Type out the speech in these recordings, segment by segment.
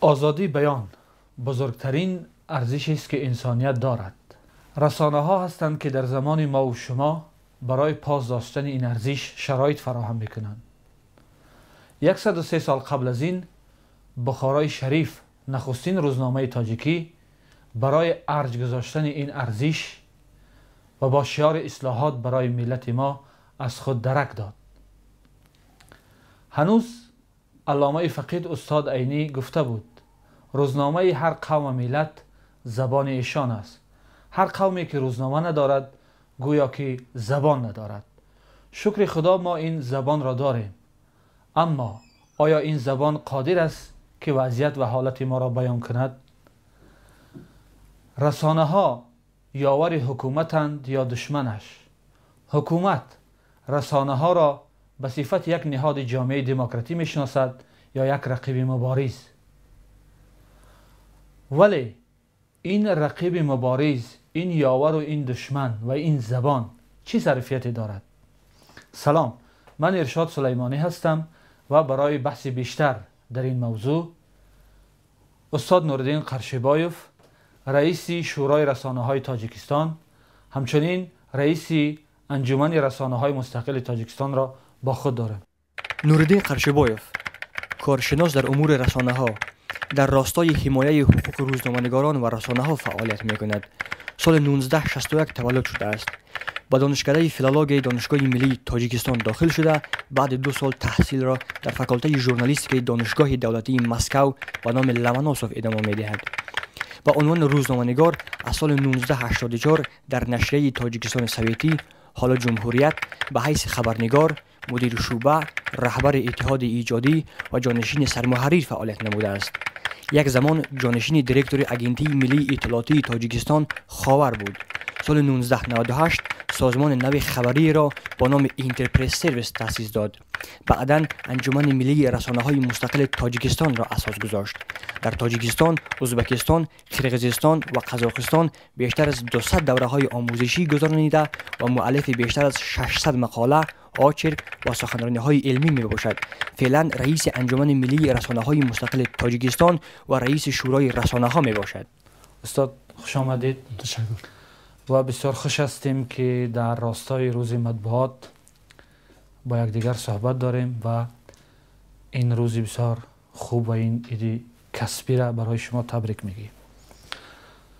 آزادی بیان بزرگترین ارزشی است که انسانیت دارد. رسانه ها هستند که در زمان ما و شما برای پاسداشتن این ارزش شرایط فراهم میکنند. 103 سال قبل از این بخارای شریف، نخستین روزنامه تاجیکی، برای ارج گذاشتن این ارزش و با شعار اصلاحات برای ملت ما از خود درک داد. هنوز علامه فقید استاد عینی گفته بود روزنامه هر قوم و ملت زبان ایشان است. هر قومی که روزنامه ندارد گویا که زبان ندارد. شکر خدا ما این زبان را داریم، اما آیا این زبان قادر است که وضعیت و حالت ما را بیان کند؟ رسانه ها یاور حکومتند یا دشمنش؟ حکومت رسانه ها را به صفت یک نهاد جامعه دموکراتی میشناسد یا یک رقیب مبارز؟ ولی این رقیب مبارز، این یاور و این دشمن و این زبان چه ظرفیتی دارد؟ سلام، من ارشاد سلیمانی هستم و برای بحث بیشتر در این موضوع استاد نوردین قرشبایف، رئیس شورای رسانه های تاجیکستان، همچنین رئیس انجمن رسانه های مستقل تاجیکستان را با خود دارم. نوردین قرشبایف، کارشناس در امور رسانه ها، در راستای حمایت حقوق روزنامه‌نگاران و رسانه ها فعالیت می کند. سال 1961 تولد شده است. به دانشکده فیلولوژی دانشگاه ملی تاجیکستان داخل شده، بعد 2 سال تحصیل را در فاکولته ژورنالیستیک دانشگاه دولتی مسکو به نام لمنوسوف ادامه می دهد. با عنوان روزنامه‌نگار از سال 1984 در نشریه تاجیکستان سویتی، حالا جمهوریت، به حیث خبرنگار، مدیر شعبه، رهبر اتحاد ایجادی و جانشین سرمحرر فعالیت نموده است. یک زمان جانشین دیرکتور اگنتی ملی اطلاعاتی تاجیکستان خاور بود. سال 1998 سازمان نو خبری را با نام اینترپرس سرویس تأسیس داد. بعداً انجمن ملی رسانه‌های مستقل تاجیکستان را اساس گذاشت. در تاجیکستان، ازبکستان، قرقیزستان و قزاقستان بیشتر از 200 دوره‌های آموزشی گذرانیده و مؤلف بیشتر از 600 مقاله، آرتیکل و سخنرانی‌های علمی میباشد. فعلا رئیس انجمن ملی رسانه‌های مستقل تاجیکستان و رئیس شورای رسانه‌ها میباشد. استاد خوش آمدید. تشکر. و بسیار خوش هستیم که در راستای روز مطبوعات با یکدیگر صحبت داریم و این روز بسیار خوب و این ایدی کسبی را برای شما تبریک میگیم.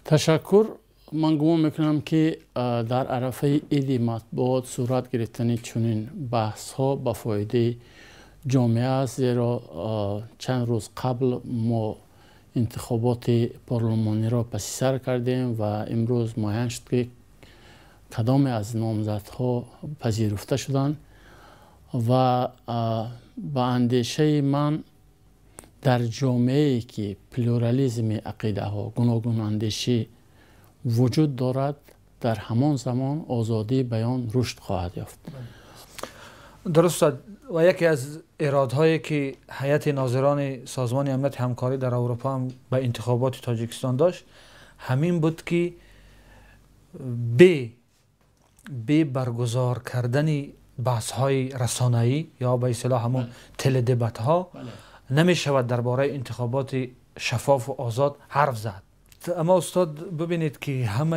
تشکر. من گمان میکنم که در عرفه عید مطبوعات صورت گرفتن چنین بحث ها به فایده جامعه است، زیرا چند روز قبل ما انتخابات پارلمانی را پس سر کردیم و امروز معین شد که کدام از نامزدها پذیرفته شدند و با اندیشه من در جامعه‌ای که پلورالیسم عقیده ها، گوناگون اندیشی وجود دارد، در همان زمان آزادی بیان رشد خواهد یافت. درست. و یکی از ارادهایی که هیئت ناظران سازمان امنیت همکاری در اروپا هم به انتخابات تاجیکستان داشت همین بود که به برگزار کردن بحث های رسانه‌ای یا به اصطلاح همون تلدبت ها نمی شود درباره انتخابات شفاف و آزاد حرف زد. اما استاد ببینید که همه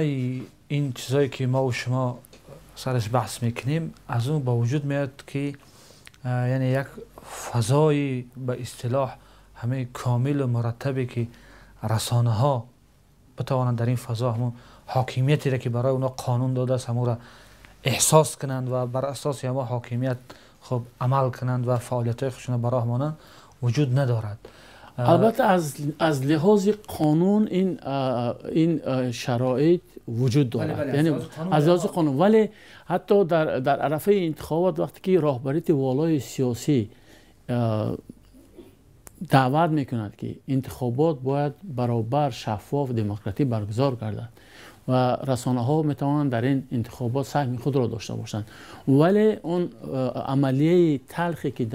این چیزایی که ما و شما سرش بحث میکنیم از اون با وجود میاد که یعنی یک فضای به اصطلاح همه کامل و مرتبی که رسانه ها بتوانند در این فضا همون حاکمیتی را که برای اونا قانون داده است همون را احساس کنند و بر اساس همون حاکمیت خب عمل کنند و فعالیت های خودشون برای همانند وجود ندارد. البته از لحاظ قانون این شرایط وجود دارد، یعنی از لحاظ قانون، ولی حتی در عرفه انتخابات وقتی که راهبریت والای سیاسی دعوت میکند که انتخابات باید برابر، شفاف، دموکراتیک برگزار گردد و رسانه ها میتوانند در این انتخابات سهم خود را داشته باشند، ولی اون عملیه تلخی که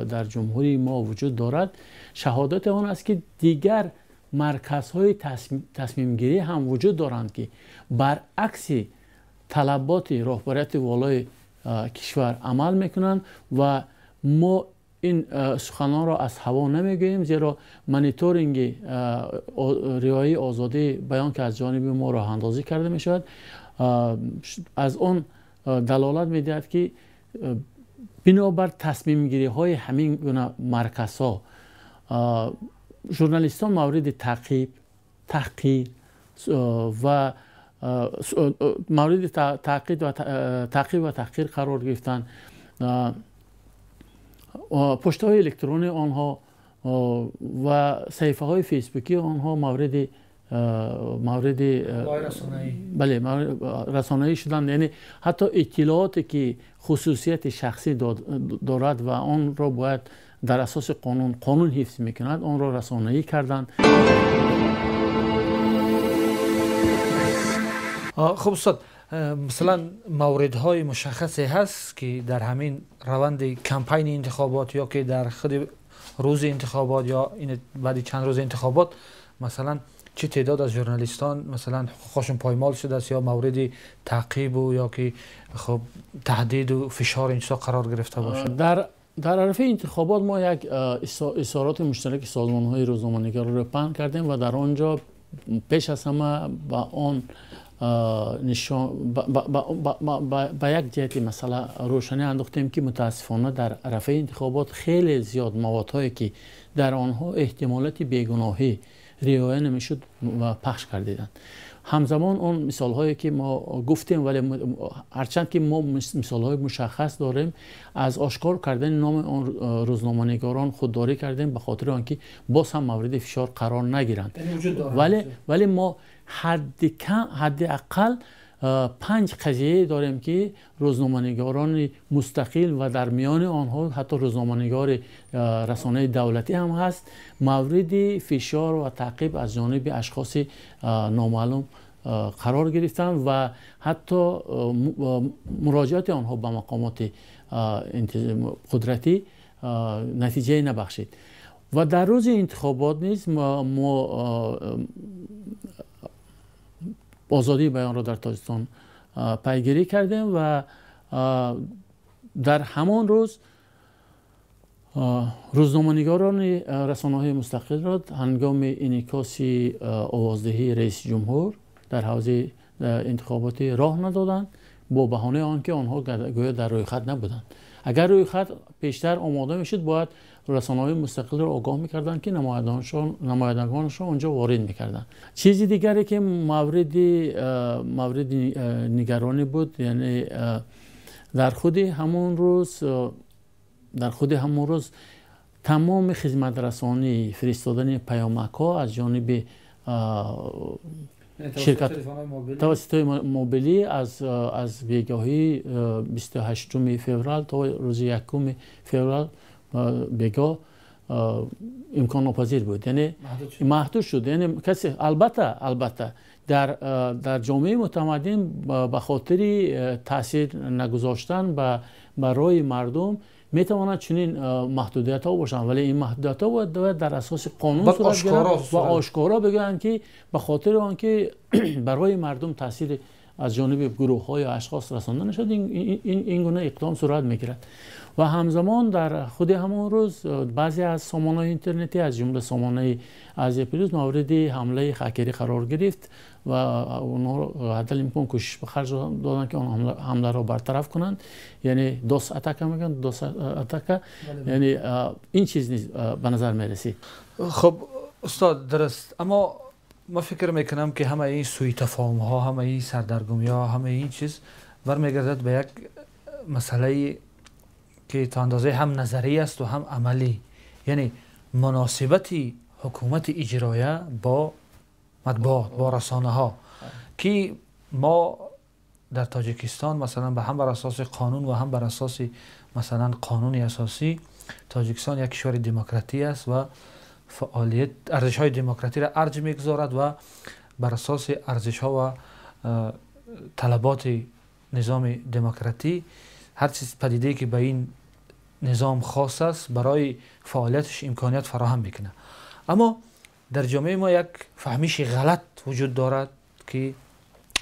در جمهوری ما وجود دارد شهادت آن است که دیگر مرکزهای تصمیم گیری هم وجود دارند که برعکس طلبات راهبریت والای کشور عمل میکنند و ما این سخنان را از هوا نمیگوییم، زیرا مانیتورینگ رعایت آزادی بیان که از جانب ما راه اندازی کرده می شود از اون دلالت می دهد که بنابر تصمیم گیری های همین گونه مرکز ها ژورنالیستان مورد تعقیب، تحقیر و مورد تعقیب و تحقیر قرار گرفتن. پشت های الکترونی آنها و صفحه های فیسبوکی آنها مورد رسانه‌ای شدن، یعنی حتی اطلاعاتی که خصوصیت شخصی دارد و آن را باید در اساس قانون حفظ میکند آن را رسانه‌ای کردند. خب استاد، مثلا موردهای مشخصی هست که در همین روند کمپین انتخابات یا که در خود روز انتخابات یا این بعد چند روز انتخابات مثلا چه تعداد از ژورنالیستان مثلا خوشون پایمال شده است یا مورد تعقیب و یا که خب تهدید و فشار این چیزا قرار گرفته باشه؟ در عرصه انتخابات ما یک اظهارات مشترک سازمان‌های روزنامه‌نگاران را پهن کردیم و در آنجا پیش از همه با آن نشان با یک جهت مسئله روشنی انداختیم که متاسفانه در عرصه انتخابات خیلی زیاد موادهایی که در آنها احتمالات بیگناهی رعایت نمیشد و پخش کردیدند. همزمان اون مثال هایی که ما گفتیم، ولی هرچند که ما مثال های مشخص داریم، از آشکار کردن نام اون روزنامه‌نگاران خودداری کردیم به خاطر آنکه باز هم مورد فشار قرار نگیرند. ولی ما حداقل 5 قضیه داریم که روزنامه‌نگاران مستقل و در میان آنها حتی روزنامه‌نگار رسانه دولتی هم هست مورد فشار و تعقیب از جانب اشخاص نامعلوم قرار گرفتن و حتی مراجعت آنها به مقامات قدرتی نتیجه نبخشید. و در روز انتخابات نیز ما آزادی بیان را در تاجیکستان پیگیری کردیم و در همان روز روزنامه‌نگاران رسانه‌های مستقل را هنگام انعکاس آوازدهی رئیس جمهور در حوزه انتخابات راه ندادند با بهانه آنکه آنها گویا در روی خط نبودند. اگر روی خط پیشتر آماده میشد باید رسانه‌های مستقل را آگاه می‌کردند که نمایندگانشان اونجا وارد می‌کردند. چیزی دیگری که مورد نگرانی بود، یعنی در خود همون روز تمام خدمت رسانی فرستادن پیامک‌ها از جانب شرکت توسط موبیلی از بیگاهی 28 فوریه تا روز 1 فوریه بیگاه امکان ناپذیر بود، یعنی محدود شد. یعنی کسی البته در جامعه متمدن به خاطر تاثیر نگذاشتن برای مردم میتواند چنین محدودیت ها باشند، ولی این محدودیت ها باید در اساس قانون صورت گیرد و آشکارا بگن که به خاطر آنکه برای مردم تاثیر از جانب گروه های یا اشخاص رسانده نشد این گونه اقدام صورت میگیرد. و همزمان در خود همون روز بعضی از سامانه‌های اینترنتی از جمله سامانه آزیا پلاس مورد حمله هکری قرار گرفت و اونها حتی امکان کوشش به خرج دادن که اون حمله را برطرف کنند، یعنی دوس اتاک میگن، دوس اتاک، یعنی این چیز نیست به نظر میرسید. خب استاد درست، اما ما فکر میکنم که همه این سوء تفاهم ها، همه این سردرگمی ها، همه این چیز برمیگردد به یک مسئله که تا اندازه هم نظری است و هم عملی، یعنی مناسبت حکومت اجرایه با مطبوعات، با رسانه ها، که ما در تاجیکستان مثلا به هم بر اساس قانون و هم بر اساس مثلا قانون اساسی تاجیکستان یک کشور دموکراتی است و فعالیت ارزش های دموکراتی را ارج میگذارد و بر اساس ارزش ها و طلبات نظام دموکراتی هر چیز پدیده که به این نظام خاص است برای فعالیتش امکانیت فراهم میکنه. اما در جامعه ما یک فهمیش غلط وجود دارد که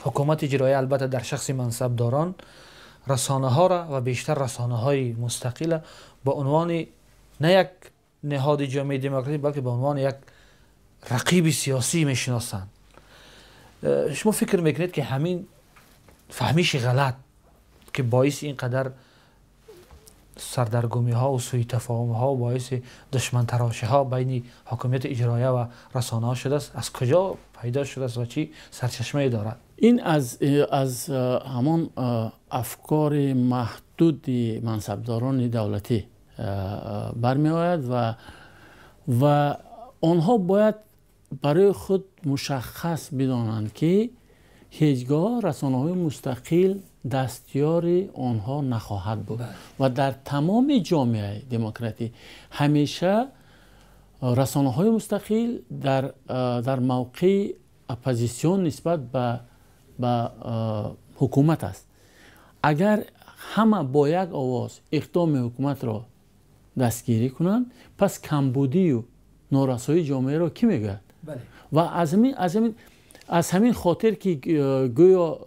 حکومت اجرایی البته در شخص منصبداران رسانه ها را و بیشتر رسانه های مستقل با عنوان نه یک نهاد جامعه دموکراتی بلکه به عنوان یک رقیب سیاسی میشناسند. شما فکر میکنید که همین فهمیش غلط که باعث اینقدر سردرگمی ها و سوء تفاهم ها و باعث دشمن تراشی ها بین حاکمیت اجرایه و رسانه ها شده است، از کجا پیدا شده است و چی سرچشمه دارد؟ این از همان افکار محدود منصبداران دولتی برمی آید و آنها باید برای خود مشخص بدانند که هیچگاه رسانه‌های مستقل دستیار آنها نخواهد بود و در تمام جامعه دموکراتی همیشه رسانه‌های مستقل در موقع اپوزیسیون نسبت به حکومت است. اگر همه با یک آواز اقدام حکومت را دستگیری کنند، پس کمبودی و نارسایی جامعه را کی میگوید؟ و از همین خاطر که گویا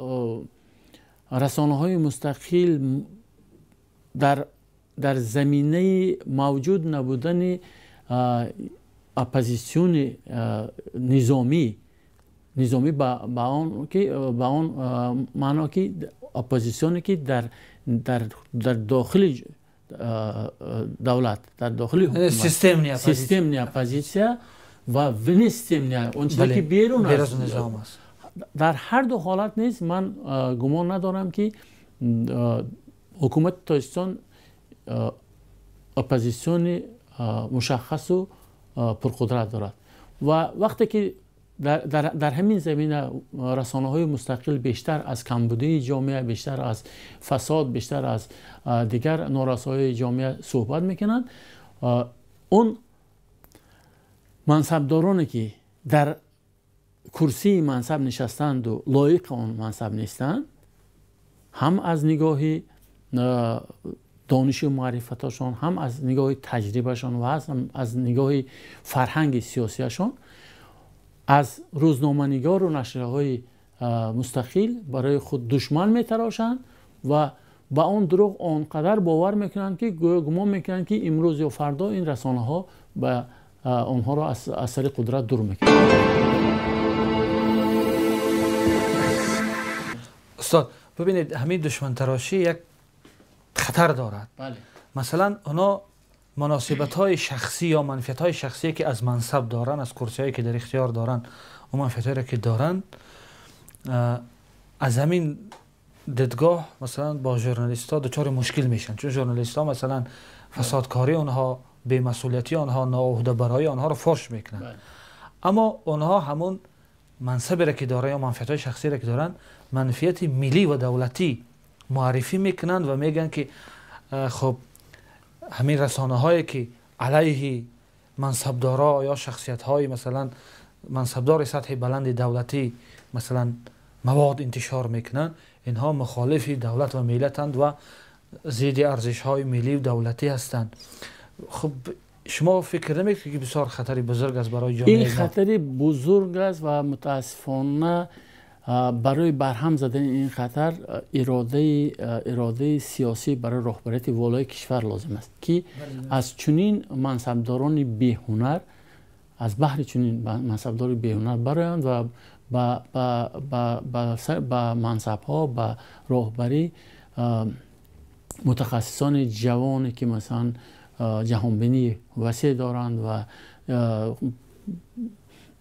رسانه‌های مستقل در زمینه موجود نبودن اپوزیسیون نظامی با آن معنا که اپوزیسیونی که در داخل دولت، در داخل حکومت سیستم نی اپوزیسیا و ونیستم نی اون چیزی که بیرون از نظام است. در هر دو حالت نیز من گمان ندارم که حکومت تاجیکستان اپوزیسیون مشخص و پرقدرت دارد و وقتی که در همین زمینه رسانه‌های مستقل بیشتر از کمبودی جامعه، بیشتر از فساد، بیشتر از دیگر نارسایی جامعه صحبت میکنند، اون منصبدارانی که در کرسی منصب نشستند و لایق اون منصب نیستند، هم از نگاه دانش و معرفتشان، هم از نگاه تجربهشان و هم از نگاه فرهنگ سیاسیشان از روزنامه‌نگار و نشریه‌های مستقل برای خود دشمن می‌تراشند و با اون دروغ آنقدر باور میکنند که گمان میکنند که امروز یا فردا این رسانه‌ها به آنها را از سر قدرت دور میکنند. استاد ببینید، همین دشمن تراشی یک خطر دارد. بله. مثلا اونا مناسبت‌های شخصی یا منفعت‌های شخصی که از منصب دارن، از کرسی‌هایی که در اختیار دارن و منفعت‌هایی که دارن، از همین دیدگاه مثلا با ژورنالیست‌ها دچار مشکل میشن، چون ژورنالیست‌ها مثلا فسادکاری اونها، بی‌مسئولیتی آنها، ناعهده‌برایی آنها رو فاش میکنن. اما اونها همون منصبی را که دارن یا منفعت‌های شخصی را که دارن، منفعت ملی و دولتی معرفی میکنن و میگن که خب همین رسانه هایی که علیه منصبدارا یا شخصیت های مثلا منصبدار سطح بلند دولتی مثلا مواد انتشار میکنن، اینها مخالف دولت و ملتند و ضد ارزش های ملی و دولتی هستند. خب شما فکر نمیکنید که بسیار خطری بزرگ است برای جامعه؟ این خطری بزرگ است و متاسفانه برای برهم زدن این خطر اراده سیاسی برای رهبریت والای کشور لازم است که از چنین منصبداران بی‌هنر، از بحر چنین منصبدار بی‌هنر برایند و با منصب‌ها، با رهبری متخصصان جوانی که مثلا جهانبینی وسیع دارند و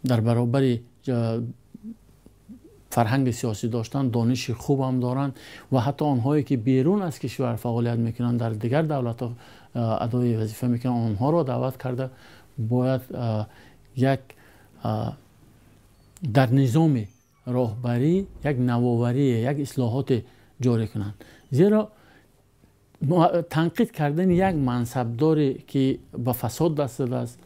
در برابر فرهنگ سیاسی داشتن، دانش خوب هم دارند و حتی آنهایی که بیرون از کشور فعالیت میکنن، در دیگر دولت‌ها ادای وظیفه میکنن، آنها را دعوت کرده باید یک در نظام راهبری یک نوآوری، یک اصلاحات جاری کنند. زیرا تنقید کردن یک منصبداری که به فساد دست داده است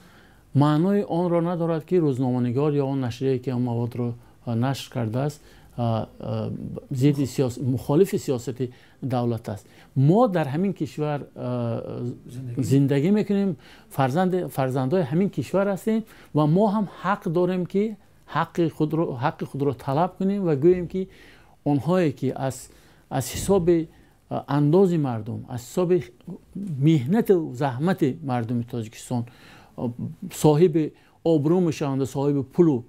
معنای آن را ندارد که روزنامه‌نگار یا آن نشریه‌ای که آن مواد را نشر کرده است مخالف سیاست دولت است. ما در همین کشور زندگی میکنیم، فرزندای همین کشور هستیم و ما هم حق داریم که حق خود را طلب کنیم و گوییم که آنهایی که از حساب انداز مردم، از حساب مهنت و زحمت مردم تاجیکستان صاحب آبرو میشوند، صاحب پول و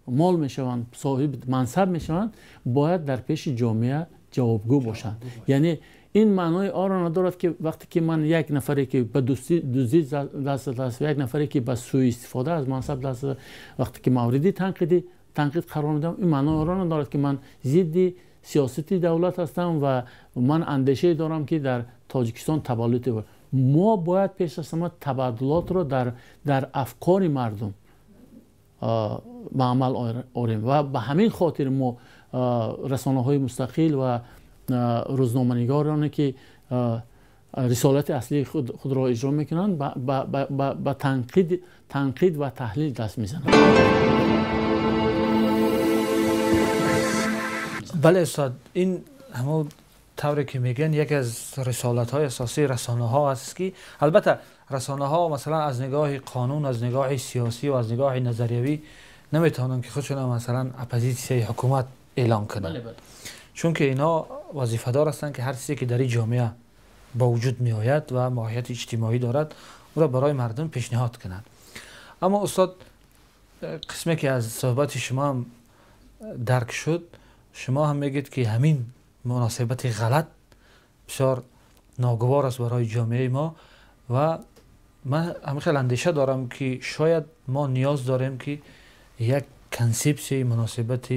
مال میشوند، صاحب منصب میشوند، باید در پیش جامعه جوابگو باشند. یعنی این معنای آن را ندارد که وقتی که من یک نفری که به دزدی دست است و یک نفری که به سوء استفاده از منصب دست است، وقتی که موردی تنقید قرار میدم، این معنای آن را ندارد که من ضد سیاستی دولت هستم و من اندیشه دارم که در تاجیکستان تبلط بود. ما باید پیش از همه تبادلات را در افکار مردم به عمل آوریم و به همین خاطر ما رسانه‌های مستقل و روزنامه‌نگارانی که رسالت اصلی خود را اجرا میکنند به تنقید و تحلیل دست میزنند. بله استاد، این همون طوری که میگن یک از رسالت‌های اساسی رسانه‌ها است که البته رسانه‌ها مثلا از نگاه قانون، از نگاه سیاسی و از نگاه نظریوی نمیتونن که خودشون مثلا اپوزیسیون حکومت اعلام کنن. بله. چون که اینا وظیفه دار هستند که هر چیزی که در این جامعه با وجود می آید و ماهیت اجتماعی دارد او را برای مردم پیشنهاد کنند. اما استاد، قسمی که از صحبت شما هم درک شد، شما هم میگید که همین مناسبت غلط بسیار ناگوار است برای جامعه ما و من همیشه اندیشه دارم که شاید ما نیاز داریم که یک کنسپسی مناسبت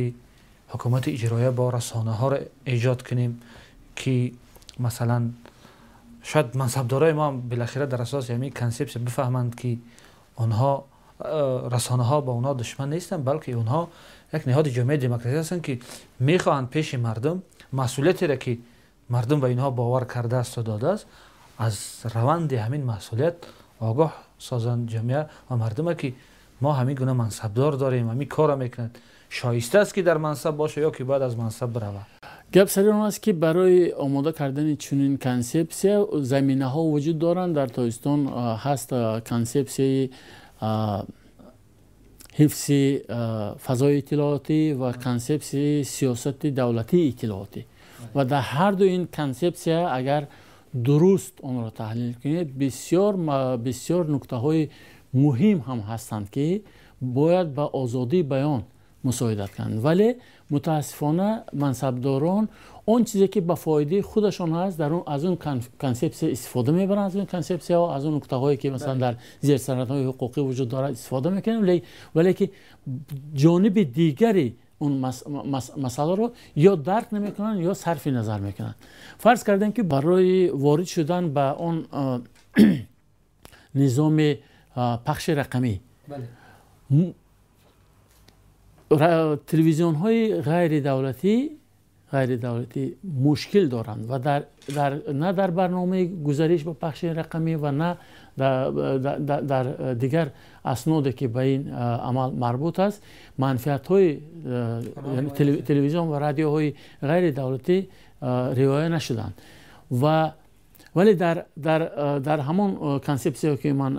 حکومت اجرایی با رسانه ها را ایجاد کنیم که مثلا شاید منصبدارای ما هم بالاخره در اساس همین کنسپت بفهمند که آنها رسانه ها با اونها دشمن نیستند، بلکه اونها یک نهاد جامعه دموکراسی هستند که میخواهند پیش مردم مسئولیتی را که مردم به اینها باور کرده است و داده است از روند همین مسئولیت آگاه سازند جامعه و مردم که ما همین گونه منصبدار داریم، همین کار میکنند، شایسته است که در منصب باشه یا که باید از منصب بروه. گپ سر اون است که برای آماده کردن چنین کنسپسی زمینه ها وجود دارند. در تاجیکستان هست کنسپسی حفظ فضای اطلاعاتی و کنسپسی سیاست دولتی اطلاعاتی و در هر دو این کنسپسی اگر درست آن را تحلیل کنید بسیار نکته های مهم هم هستند که باید به آزادی بیان مساعدت کنند، ولی متاسفانه منصبداران اون چیزی که به فایده خودشان هست از اون کنسپسی استفاده میبرند، از اون کنسپسی ها، از اون نکته هایی که مثلا در زیر سندهای حقوقی وجود دارد استفاده میکنند، ولی که جانب دیگری اون مسئله رو یا درک نمیکنن یا صرف نظر میکنن. فرض کردن که برای وارد شدن به اون نظام پخش رقمی تلویزیون های غیر دولتی مشکل دارند و نه در برنامه گزارش به پخش رقمی و نه در دیگر اسنادی که به این عمل مربوط است منفعت های تلویزیون و رادیوهای غیر دولتی رعایت نشدند ولی در همون کانسپسی که من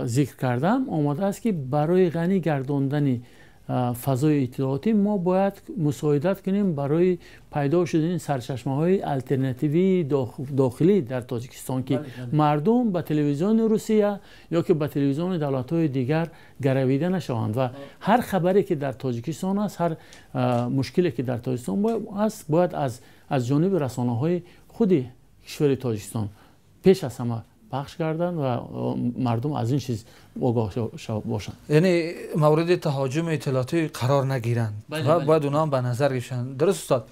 ذکر کردم آمده است که برای غنی گرداندن فضای اطلاعاتی ما باید مساعدت کنیم برای پیدا شدن سرچشمه‌های الटरनेटिवی داخلی در تاجیکستان که مردم به تلویزیون روسیه یا که به تلویزیون دولت‌های دیگر گرویده نشوند و هر خبری که در تاجیکستان است، هر مشکلی که در تاجیکستان است باید از جانب رسانه‌های خود کشور تاجیکستان پیش از همه پخش کردن و مردم از این چیز آگاه باشند. یعنی مورد تهاجم اطلاعاتی قرار نگیرند و باید اونا هم به نظر گرفتن. درست استاد؟